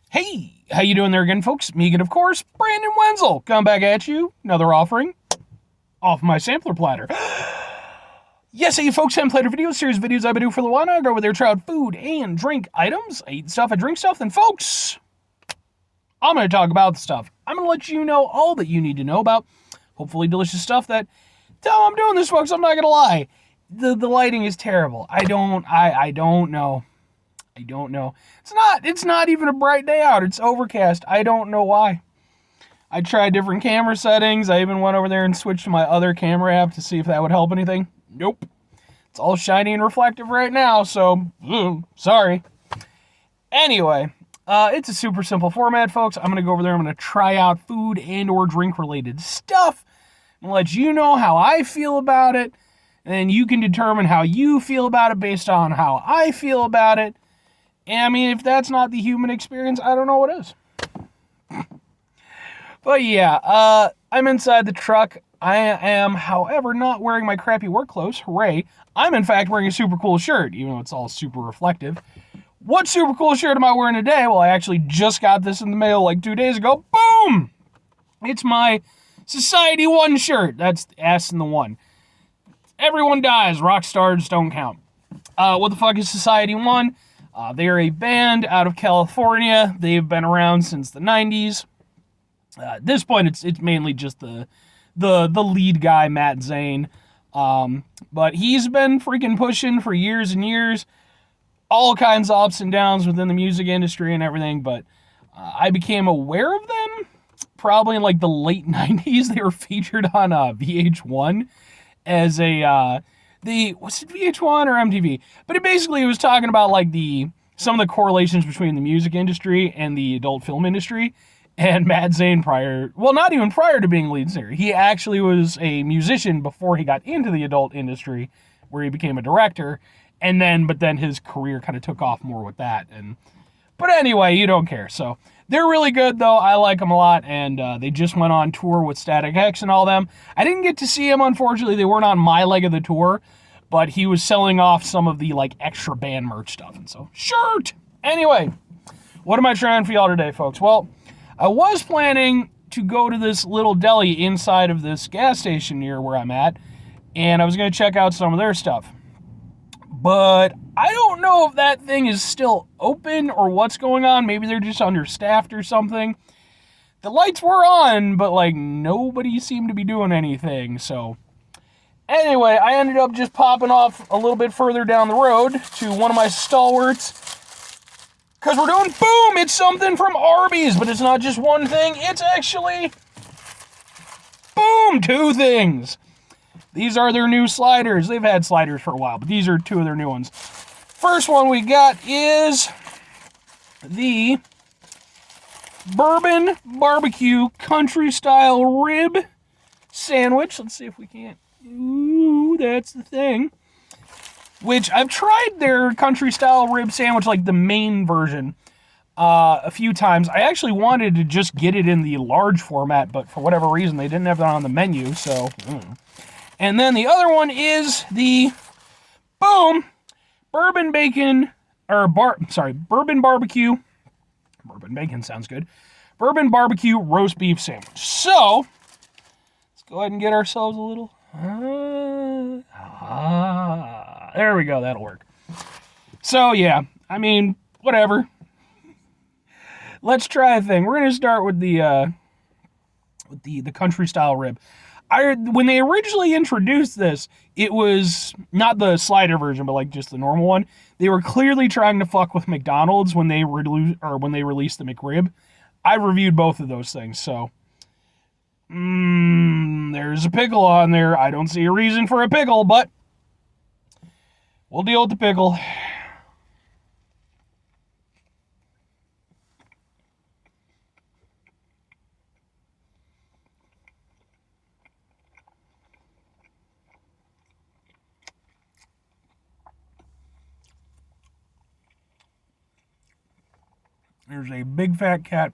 Hey, how you doing there again, folks? Me again, of course, Brandon Wenzel. Come back at you. Another offering off my sampler platter. Yes, hey, folks, I'm Platter Videos, series of videos I've been doing for a while now. I go over there, try out food and drink items. I eat stuff, I drink stuff, and folks, I'm going to talk about the stuff. I'm going to let you know all that you need to know about hopefully delicious stuff that, tell I'm doing this, folks, I'm not going to lie. The lighting is terrible. I don't know. I don't know. It's not even a bright day out. It's overcast. I don't know why. I tried different camera settings. I even went over there and switched to my other camera app to see if that would help anything. Nope. It's all shiny and reflective right now, so sorry. Anyway, it's a super simple format, folks. I'm going to go over there. I'm going to try out food and or drink related stuff. I'm going to let you know how I feel about it. And then you can determine how you feel about it based on how I feel about it. And I mean, if that's not the human experience, I don't know what is. But yeah, I'm inside the truck. I am, however, not wearing my crappy work clothes. Hooray. I'm, in fact, wearing a super cool shirt, even though it's all super reflective. What super cool shirt am I wearing today? Well, I actually just got this in the mail like 2 days ago. Boom! It's my Society 1 shirt. That's the S and the 1. Everyone dies. Rock stars don't count. What the fuck is Society 1? They're a band out of California. They've been around since the 90s. At this point, it's mainly just the lead guy, Matt Zane. But he's been freaking pushing for years and years. All kinds of ups and downs within the music industry and everything. But I became aware of them probably in like the late 90s. They were featured on VH1 as a... was it VH1 or MTV? But it basically was talking about like some of the correlations between the music industry and the adult film industry. And Matt Zane not even prior to being lead singer, he actually was a musician before he got into the adult industry, where he became a director. But then his career kind of took off more with that. But anyway, you don't care. So they're really good, though. I like them a lot, and they just went on tour with Static X and all them. I didn't get to see them, unfortunately. They weren't on my leg of the tour, but he was selling off some of the like extra band merch stuff, and so shirt. Anyway, what am I trying for y'all today, folks? Well, I was planning to go to this little deli inside of this gas station near where I'm at, and I was going to check out some of their stuff. But I don't know if that thing is still open or what's going on. Maybe they're just understaffed or something. The lights were on, but like nobody seemed to be doing anything. So anyway, I ended up just popping off a little bit further down the road to one of my stalwarts. Because we're doing boom! It's something from Arby's, but it's not just one thing. It's actually boom! 2 things. These are their new sliders. They've had sliders for a while, but these are 2 of their new ones. First one we got is the Bourbon Barbecue Country Style Rib Sandwich. Let's see if we can't. Ooh, that's the thing. Which I've tried their country style rib sandwich, like the main version, a few times. I actually wanted to just get it in the large format, but for whatever reason they didn't have that on the menu. So, And then the other one is the boom bourbon bacon bourbon barbecue. Bourbon bacon sounds good. Bourbon barbecue roast beef sandwich. So let's go ahead and get ourselves a little. There we go. That'll work. So yeah, I mean, whatever. Let's try a thing. We're gonna start with the country style rib. When they originally introduced this, it was not the slider version, but like just the normal one. They were clearly trying to fuck with McDonald's when they released the McRib. I reviewed both of those things, so there's a pickle on there. I don't see a reason for a pickle, but we'll deal with the pickle. There's a big fat cat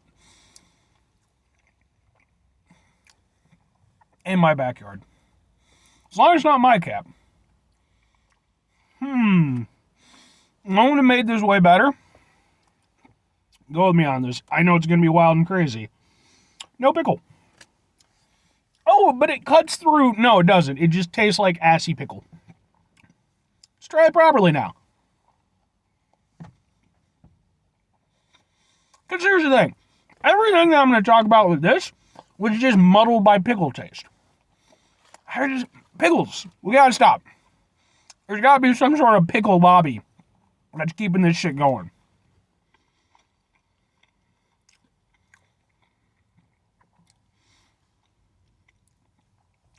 in my backyard. As long as it's not my cat. I would have made this way better. Go with me on this. I know it's going to be wild and crazy. No pickle. Oh, but it cuts through. No, it doesn't. It just tastes like assy pickle. Let's try it properly now. Because here's the thing. Everything that I'm going to talk about with this was just muddled by pickle taste. Pickles. We got to stop. There's got to be some sort of pickle lobby that's keeping this shit going.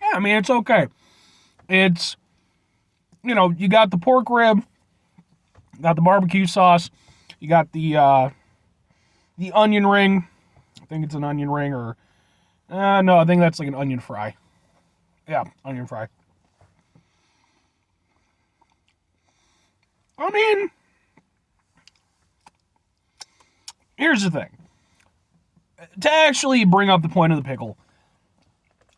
Yeah, I mean, it's okay. It's, you know, you got the pork rib, you got the barbecue sauce, you got the onion ring. I think it's an onion ring or, no, I think that's like an onion fry. Yeah, onion fry. I mean, here's the thing. To actually bring up the point of the pickle,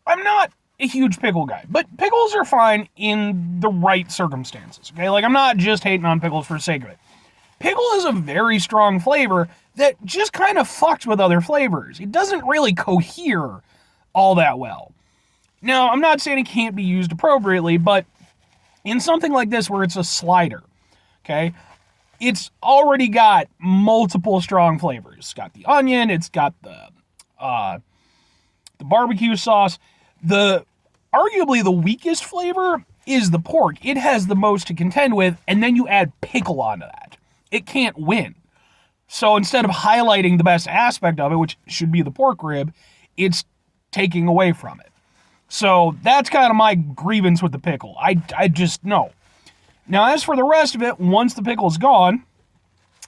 I'm not a huge pickle guy, but pickles are fine in the right circumstances, okay? Like, I'm not just hating on pickles for the sake of it. Pickle is a very strong flavor that just kind of fucks with other flavors. It doesn't really cohere all that well. Now, I'm not saying it can't be used appropriately, but in something like this where it's a slider, okay, it's already got multiple strong flavors. It's got the onion, it's got the barbecue sauce. Arguably the weakest flavor is the pork. It has the most to contend with, and then you add pickle onto that. It can't win. So instead of highlighting the best aspect of it, which should be the pork rib, it's taking away from it. So that's kind of my grievance with the pickle. I just, no. Now, as for the rest of it, once the pickle's gone,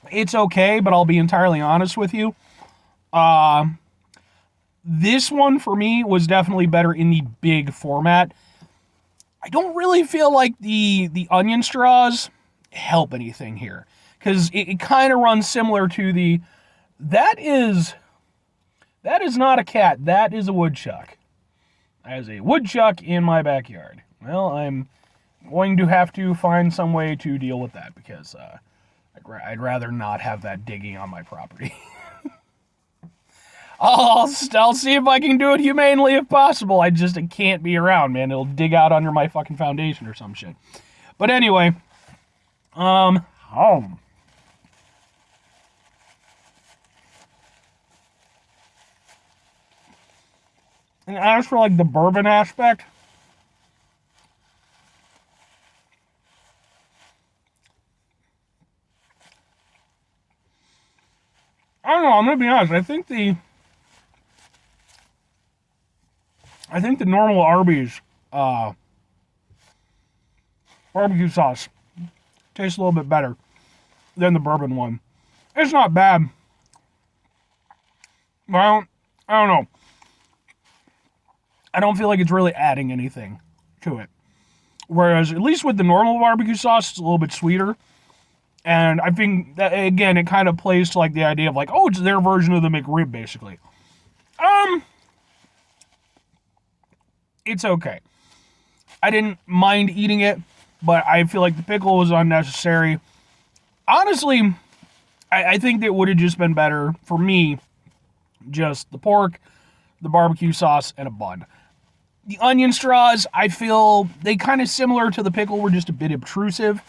it's okay, but I'll be entirely honest with you. This one, for me, was definitely better in the big format. I don't really feel like the onion straws help anything here. Because it kind of runs similar to the... That is not a cat. That is a woodchuck. That is a woodchuck in my backyard. Well, I'm going to have to find some way to deal with that because I'd rather not have that digging on my property. I'll see if I can do it humanely if possible. It can't be around, man. It'll dig out under my fucking foundation or some shit. But anyway, And as for like the bourbon aspect, I don't know, I'm gonna be honest, I think the normal Arby's barbecue sauce tastes a little bit better than the bourbon one. It's not bad. Well, I don't know. I don't feel like it's really adding anything to it. Whereas, at least with the normal barbecue sauce, it's a little bit sweeter. And I think that, again, it kind of plays to like the idea of like, oh, it's their version of the McRib, basically. It's okay. I didn't mind eating it, but I feel like the pickle was unnecessary. Honestly, I think it would have just been better for me, just the pork, the barbecue sauce, and a bun. The onion straws, I feel they kind of similar to the pickle were just a bit obtrusive.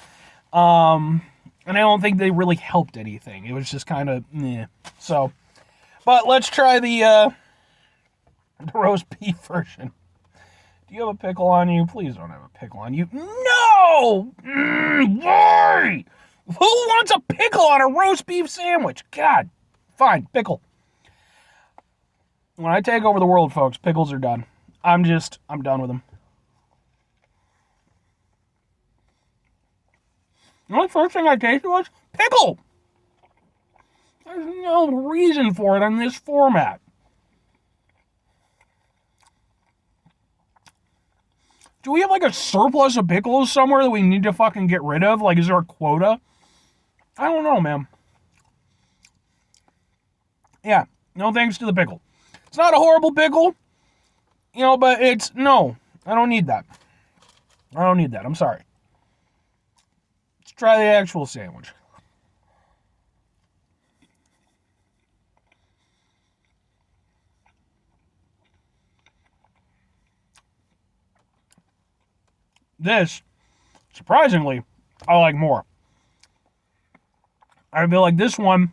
And I don't think they really helped anything. It was just kind of, meh. So, but let's try the roast beef version. Do you have a pickle on you? Please don't have a pickle on you. No! Why? Who wants a pickle on a roast beef sandwich? God. Fine, pickle. When I take over the world, folks, pickles are done. I'm done with them. The only first thing I tasted was pickle. There's no reason for it in this format. Do we have like a surplus of pickles somewhere that we need to fucking get rid of? Like, is there a quota? I don't know, man. Yeah, no thanks to the pickle. It's not a horrible pickle, but no, I don't need that. I don't need that. I'm sorry. Let's try the actual sandwich. This, surprisingly, I like more. I feel like this one,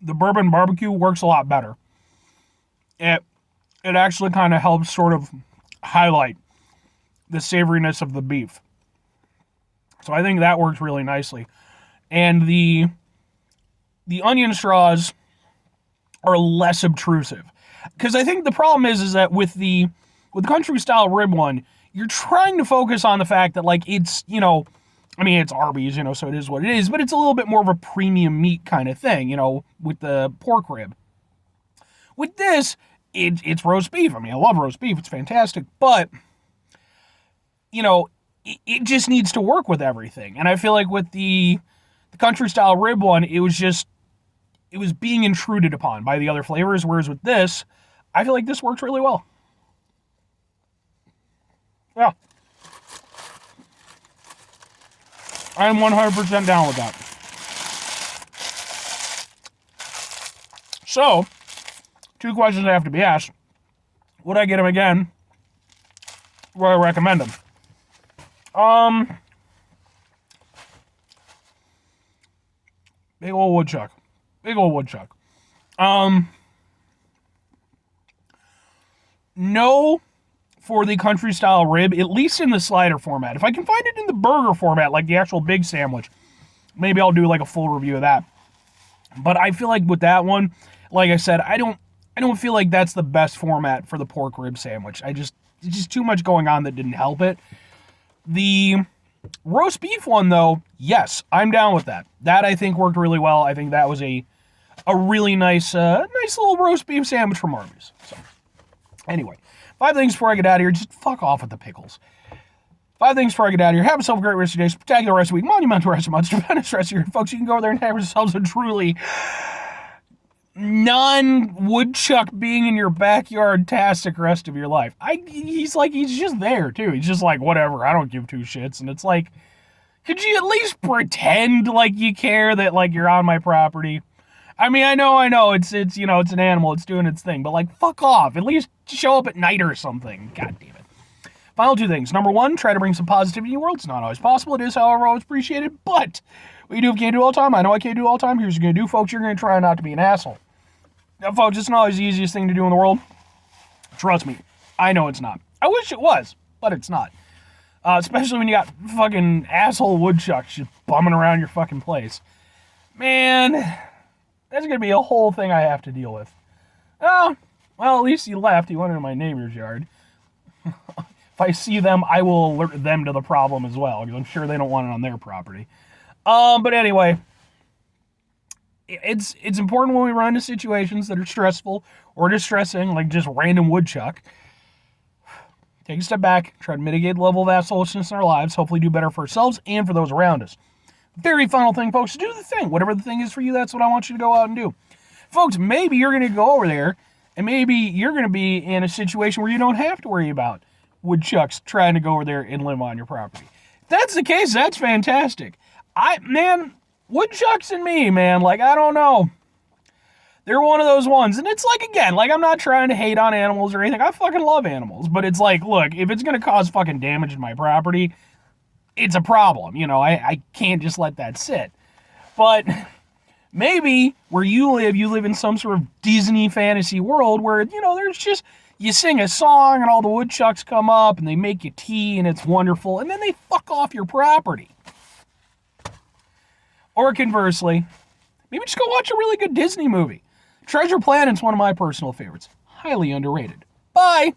the bourbon barbecue works a lot better. It actually kind of helps sort of highlight the savoriness of the beef. So I think that works really nicely. And the onion straws are less obtrusive. Because I think the problem is that with the country style rib one, you're trying to focus on the fact that like it's, it's Arby's, so it is what it is, but it's a little bit more of a premium meat kind of thing, with the pork rib. With this, it's roast beef. I mean, I love roast beef. It's fantastic, but it just needs to work with everything. And I feel like with the country style rib one, it was being intruded upon by the other flavors, whereas with this, I feel like this works really well. Yeah. I'm 100% down with that. So, 2 questions have to be asked. Would I get them again? Would I recommend them? Big old woodchuck. No for the country style rib, at least in the slider format. If I can find it in the burger format, like the actual big sandwich, maybe I'll do like a full review of that. But I feel like with that one, like I said, I don't feel like that's the best format for the pork rib sandwich. It's just too much going on that didn't help it. The roast beef one, though, yes, I'm down with that. That I think worked really well. I think that was a really nice little roast beef sandwich from Arby's. So, anyway, 5 things before I get out of here. Just fuck off with the pickles. 5 things before I get out of here. Have yourself a great rest of your day. Spectacular rest of the week. Monumental rest of the month. Stupendous rest of your folks. You can go over there and have yourselves a truly non-woodchuck being in your backyard-tastic rest of your life. He's just there, too. He's just like, whatever, I don't give 2 shits. And it's like, could you at least pretend like you care that, like, you're on my property? I mean, I know, it's it's an animal, it's doing its thing, but, like, fuck off. At least show up at night or something. God damn it. Final 2 things. Number 1, try to bring some positivity in your world. It's not always possible. It is, however, always appreciated. But what you do if you can't do all the time, I know I can't do all the time. Here's what you're going to do, folks. You're going to try not to be an asshole. Now, folks, it's not always the easiest thing to do in the world. Trust me. I know it's not. I wish it was, but it's not. Especially when you got fucking asshole woodchucks just bumming around your fucking place. Man, that's going to be a whole thing I have to deal with. Oh, well, at least he left. He went into my neighbor's yard. If I see them, I will alert them to the problem as well, because I'm sure they don't want it on their property. But anyway, it's important when we run into situations that are stressful or distressing, like just random woodchuck. Take a step back, try to mitigate the level of assholishness in our lives, hopefully do better for ourselves and for those around us. Very final thing, folks, do the thing. Whatever the thing is for you, that's what I want you to go out and do. Folks, maybe you're going to go over there, and maybe you're going to be in a situation where you don't have to worry about woodchucks trying to go over there and live on your property. If that's the case, that's fantastic. Woodchucks and me, man, like, I don't know. They're one of those ones. And it's like, again, like, I'm not trying to hate on animals or anything. I fucking love animals. But it's like, look, if it's going to cause fucking damage to my property, it's a problem. I can't just let that sit. But maybe where you live in some sort of Disney fantasy world where, there's just, you sing a song and all the woodchucks come up and they make you tea and it's wonderful. And then they fuck off your property. Or conversely, maybe just go watch a really good Disney movie. Treasure Planet's one of my personal favorites. Highly underrated. Bye!